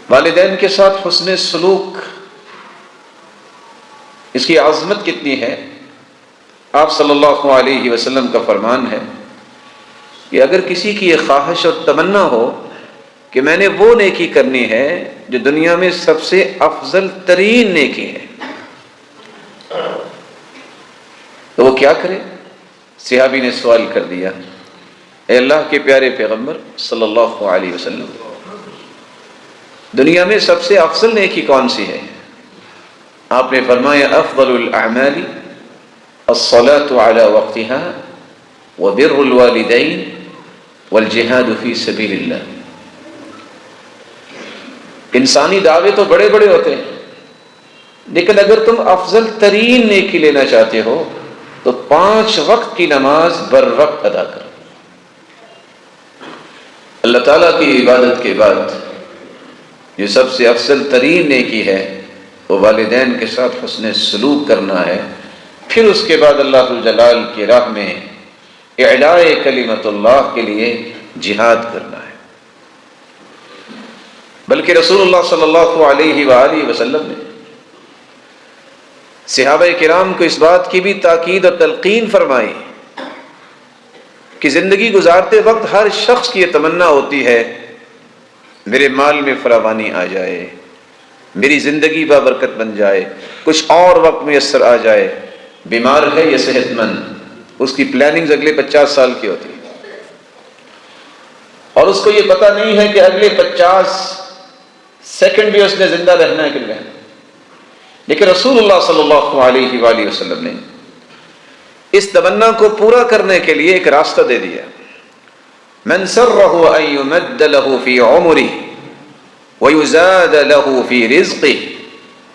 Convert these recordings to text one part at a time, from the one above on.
والدین کے ساتھ حسن سلوک، اس کی عظمت کتنی ہے۔ آپ صلی اللہ علیہ وسلم کا فرمان ہے کہ اگر کسی کی یہ خواہش اور تمنا ہو کہ میں نے وہ نیکی کرنی ہے جو دنیا میں سب سے افضل ترین نیکی ہے، تو وہ کیا کرے؟ صحابی نے سوال کر دیا، اے اللہ کے پیارے پیغمبر صلی اللہ علیہ وسلم، دنیا میں سب سے افضل نیکی کون سی ہے؟ آپ نے فرمایا افضل الاعمال الصلاة على وقتها وبر الوالدین والجہاد فی سبیل اللہ۔ انسانی دعوے تو بڑے بڑے ہوتے ہیں، لیکن اگر تم افضل ترین نیکی لینا چاہتے ہو تو 5 وقت کی نماز بر وقت ادا کرو۔ اللہ تعالیٰ کی عبادت کے بعد جو سب سے افضل ترین نیکی ہے وہ والدین کے ساتھ حسن سلوک کرنا ہے، پھر اس کے بعد اللہ جلال کی راہ میں اعلاء کلمت اللہ کے لیے جہاد کرنا ہے۔ بلکہ رسول اللہ صلی اللہ علیہ وآلہ وسلم نے صحابہ کرام کو اس بات کی بھی تاکید اور تلقین فرمائی کہ زندگی گزارتے وقت ہر شخص کی یہ تمنا ہوتی ہے میرے مال میں فراوانی آ جائے، میری زندگی بابرکت بن جائے، کچھ اور وقت میسر آ جائے، بیمار ہے یا صحت مند، اس کی پلاننگز اگلے 50 سال کی ہوتی ہے، اور اس کو یہ پتہ نہیں ہے کہ اگلے 50 سیکنڈ بھی اس نے زندہ رہنا ہے کہ نہیں رہنا۔ لیکن رسول اللہ صلی اللہ علیہ وآلہ وسلم نے اس تمنا کو پورا کرنے کے لیے ایک راستہ دے دیا، من سرہ ان یمد له فی عمرہ ویزاد له فی رزقہ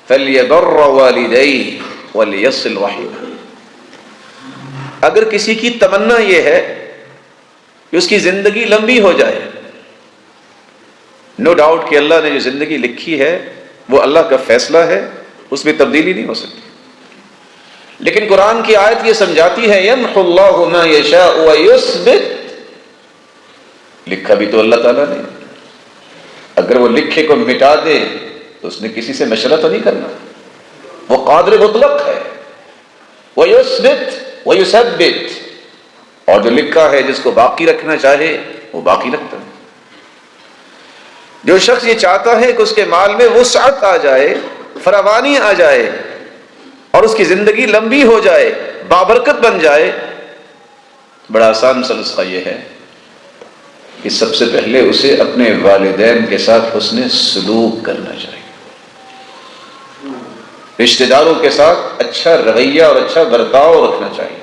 فلیبر والدیہ ولیصل رحمہ۔ اگر کسی کی تمنا یہ ہے کہ اس کی زندگی لمبی ہو جائے، نو ڈاؤٹ کہ اللہ نے جو زندگی لکھی ہے وہ اللہ کا فیصلہ ہے، اس میں تبدیلی نہیں ہو سکتی، لیکن قرآن کی آیت یہ سمجھاتی ہے یمحو اللہ ما یشاء ویثبت، لکھا بھی تو اللہ تعالیٰ نے، اگر وہ لکھے کو مٹا دے تو اس نے کسی سے مشورہ تو نہیں کرنا، وہ قادر مطلق ہے، ویثبت ویثبت، اور جو لکھا ہے جس کو باقی رکھنا چاہے وہ باقی رکھتا ہے۔ جو شخص یہ چاہتا ہے کہ اس کے مال میں وسعت آ جائے، فراوانی آ جائے اور اس کی زندگی لمبی ہو جائے، بابرکت بن جائے، بڑا آسان سا نسخہ یہ ہے کہ سب سے پہلے اسے اپنے والدین کے ساتھ حسن سلوک کرنا چاہیے، رشتہ داروں کے ساتھ اچھا رویہ اور اچھا برتاؤ رکھنا چاہیے،